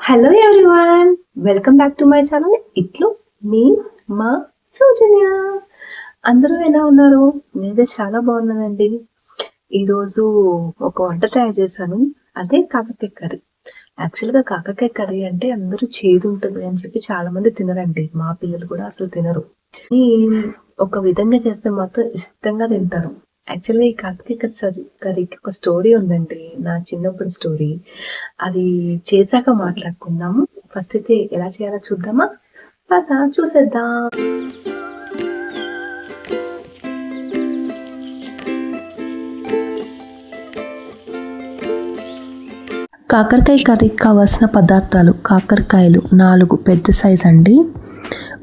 Hello everyone, welcome back to my channel. ఇట్లు మీ మా సౌజన్య. అందరూ ఎలా ఉన్నారు? నేనైతే చాలా బాగున్నానండి. ఈరోజు ఒక వంట తయారు చేశాను, అదే కాకరకాయ కర్రీ. యాక్చువల్గా కాకరకాయ కర్రీ అంటే అందరూ చేదు ఉంటుంది అని చెప్పి చాలా మంది తినరండి. మా పిల్లలు కూడా అసలు తినరు. ఒక విధంగా చేస్తే మాత్రం ఇష్టంగా తింటారు. యాక్చువల్గా ఈ కాకరకాయ కర్రీకి ఒక స్టోరీ ఉందండి, నా చిన్నప్పుడు స్టోరీ. అది చేశాక మాట్లాడుకుందాము. ఫస్ట్ అయితే ఎలా చేయాలో చూద్దామా? పదా చూసేద్దాం. కాకరకాయ కర్రీకి కావాల్సిన పదార్థాలు: కాకరకాయలు 4 పెద్ద సైజు అండి,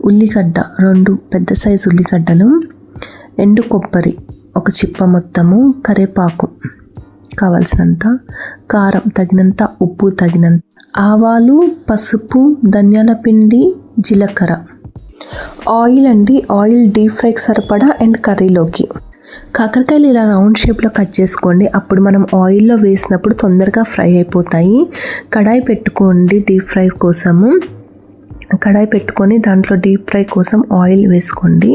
ఉల్లిగడ్డ 2 పెద్ద సైజు ఉల్లిగడ్డలు, ఎండు కొబ్బరి 1 చిప్ప మొత్తము, కరివేపాకు కావాల్సినంత, కారం తగినంత, ఉప్పు తగినంత, ఆవాలు, పసుపు, ధనియాల పిండి, జీలకర్ర, ఆయిల్ అండి, ఆయిల్ డీప్ ఫ్రైకి సరిపడా అండ్ కర్రీలోకి. కాకరకాయలు ఇలా రౌండ్ షేప్లో కట్ చేసుకోండి, అప్పుడు మనం ఆయిల్లో వేసినప్పుడు తొందరగా ఫ్రై అయిపోతాయి. కడాయి పెట్టుకోండి డీప్ ఫ్రై కోసము. కడాయి పెట్టుకొని దాంట్లో డీప్ ఫ్రై కోసం ఆయిల్ వేసుకోండి.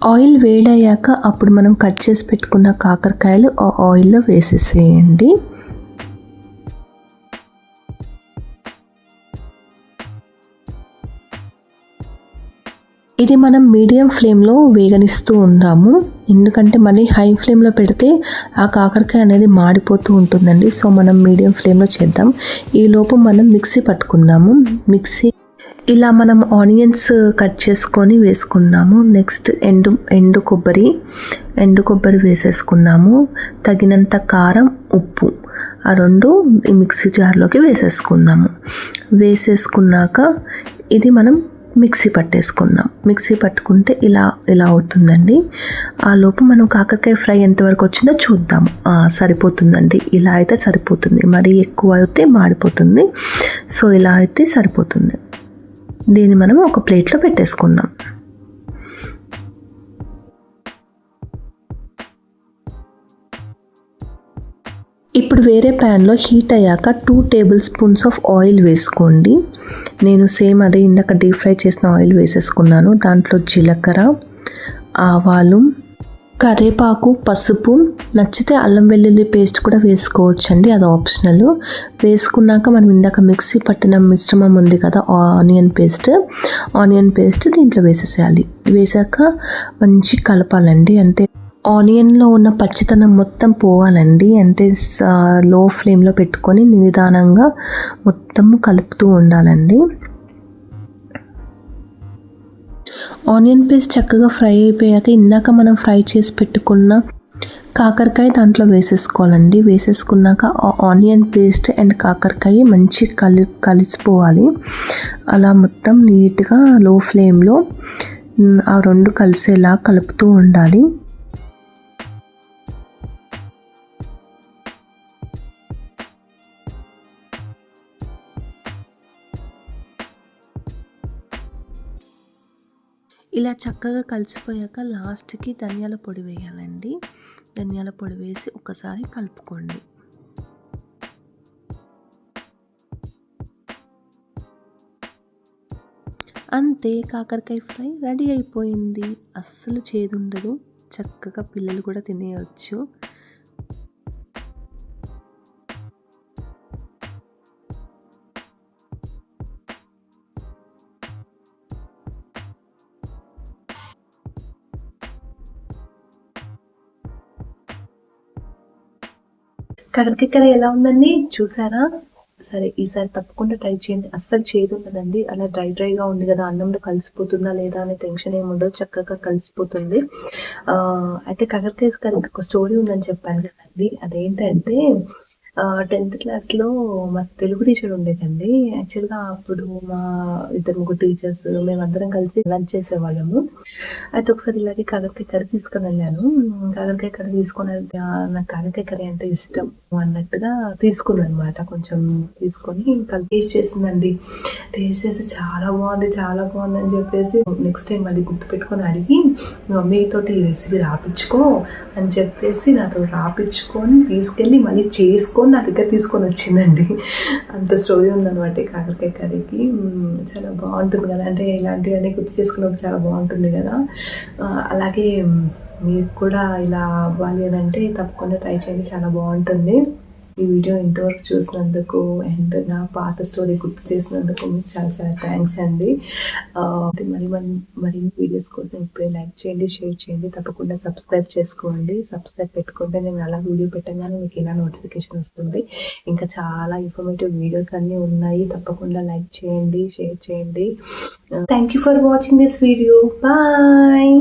ఆయిల్ వేడయ్యాక అప్పుడు మనం కట్ చేసి పెట్టుకున్న కాకరకాయలు ఆ ఆయిల్లో వేసేసేయండి. ఇది మనం మీడియం ఫ్లేమ్లో వేగనిస్తూ ఉందాము, ఎందుకంటే మళ్ళీ హై ఫ్లేమ్లో పెడితే ఆ కాకరకాయ అనేది మాడిపోతూ ఉంటుందండి. సో మనం మీడియం ఫ్లేమ్లో చేద్దాం. ఈలోపు మనం మిక్సీ పట్టుకుందాము. ఇలా మనం ఆనియన్స్ కట్ చేసుకొని వేసుకుందాము. నెక్స్ట్ ఎండు కొబ్బరి వేసేసుకుందాము. తగినంత కారం, ఉప్పు ఆ 2 ఈ మిక్సీ జార్లోకి వేసేసుకుందాము. వేసేసుకున్నాక ఇది మనం మిక్సీ పట్టేసుకుందాం. మిక్సీ పట్టుకుంటే ఇలా అవుతుందండి. ఆ లోపు మనం కాకరకాయ ఫ్రై ఎంతవరకు వచ్చిందో చూద్దాము. సరిపోతుందండి, ఇలా అయితే సరిపోతుంది. మరీ ఎక్కువ అయితే మాడిపోతుంది. సో ఇలా అయితే సరిపోతుంది. దీన్ని మనం ఒక ప్లేట్లో పెట్టేసుకుందాం. ఇప్పుడు వేరే ప్యాన్లో హీట్ అయ్యాక 2 టేబుల్ స్పూన్స్ ఆఫ్ ఆయిల్ వేసుకోండి. నేను సేమ్ అదే ఇందాక డీప్ ఫ్రై చేసిన ఆయిల్ వేసేసుకున్నాను. దాంట్లో జీలకర్ర, ఆవాలు, కరివేపాకు, పసుపు, నచ్చితే అల్లం వెల్లుల్లి పేస్ట్ కూడా వేసుకోవచ్చండి, అది ఆప్షనల్. వేసుకున్నాక మనం ఇందాక మిక్సీ పట్టిన మిశ్రమం ఉంది కదా, ఆనియన్ పేస్ట్ దీంట్లో వేసేసేయాలి. వేసాక మంచి కలపాలండి, అంటే ఆనియన్లో ఉన్న పచ్చితనం మొత్తం పోవాలండి. అంటే లో ఫ్లేమ్లో పెట్టుకొని నిదానంగా మొత్తం కలుపుతూ ఉండాలండి. ఆనియన్ పేస్ట్ చక్కగా ఫ్రై అయిపోయాక ఇందాక మనం ఫ్రై చేసి పెట్టుకున్న కాకరకాయ దాంట్లో వేసేసుకోవాలండి. వేసేసుకున్నాక ఆనియన్ పేస్ట్ అండ్ కాకరకాయ మంచి కలిసిపోవాలి. అలా మొత్తం నీట్గా లో ఫ్లేమ్లో ఆ 2 కలిసేలా కలుపుతూ ఉండాలి. ఇలా చక్కగా కలిసిపోయాక లాస్ట్కి ధనియాల పొడి వేయాలండి. ధనియాల పొడి వేసి ఒకసారి కలుపుకోండి. అంతే, కాకరకాయ ఫ్రై రెడీ అయిపోయింది. అస్సలు చేదు ఉండదు, చక్కగా పిల్లలు కూడా తినేయచ్చు. కాకరకాయ కర్రీ ఎలా ఉందండి? చూసారా? సరే, ఈసారి తప్పకుండా ట్రై చేయండి. అస్సలు చేదు ఉండదండి. అలా డ్రైగా ఉంది కదా, అన్నంలో కలిసిపోతుందా లేదా అనే టెన్షన్ ఏమి ఉండదు, చక్కగా కలిసిపోతుంది. అయితే కాకరకాయ కర్రీకి ఒక స్టోరీ ఉందని చెప్పాను కదండి. అదేంటంటే 10th క్లాస్లో మా తెలుగు టీచర్ ఉండేదండి. యాక్చువల్గా అప్పుడు మా 2-3 టీచర్స్ మేమందరం కలిసి లంచ్ చేసేవాళ్ళము. అయితే ఒకసారి ఇలాగే కాకరకాయ కర్రీ తీసుకొని వెళ్ళాను. కాకరకాయ కర్రీ తీసుకొని నాకు కాకరకాయ కర్రీ అంటే ఇష్టం అన్నట్టుగా తీసుకున్నాను అనమాట. కొంచెం తీసుకొని టేస్ట్ చేసిందండి. టేస్ట్ చేసి చాలా బాగుంది అని చెప్పేసి నెక్స్ట్ టైం మళ్ళీ గుర్తుపెట్టుకొని అడిగి మమ్మీతోటి ఈ రెసిపీ రాపించుకో అని చెప్పేసి నాతో రాపించుకొని తీసుకెళ్ళి మళ్ళీ చేసుకొని నా దగ్గర తీసుకొని వచ్చిందండి. అంత స్టోరీ ఉందన్నమాట ఈ కాకరకాయ కర్రీకి. చాలా బాగుంటుంది కదా, అంటే ఇలాంటివన్నీ గుర్తు చేసుకున్నప్పుడు చాలా బాగుంటుంది కదా. అలాగే మీకు కూడా ఇలా అవ్వాలి అని అంటే తప్పకుండా ట్రై చేయండి, చాలా బాగుంటుంది. ఈ వీడియో ఇంతవరకు చూసినందుకు అండ్ నా పాత స్టోరీ గుర్తు చేసినందుకు మీకు చాలా చాలా థ్యాంక్స్ అండి. మరిన్ని వీడియోస్ కోసం ఇప్పుడే లైక్ చేయండి, షేర్ చేయండి, తప్పకుండా సబ్స్క్రైబ్ చేసుకోండి. సబ్స్క్రైబ్ పెట్టుకుంటే నేను అలా వీడియో పెట్టగానే మీకు ఇలా నోటిఫికేషన్ వస్తుంది. ఇంకా చాలా ఇన్ఫర్మేటివ్ వీడియోస్ అన్నీ ఉన్నాయి, తప్పకుండా లైక్ చేయండి, షేర్ చేయండి. Thank you for watching this video. Bye.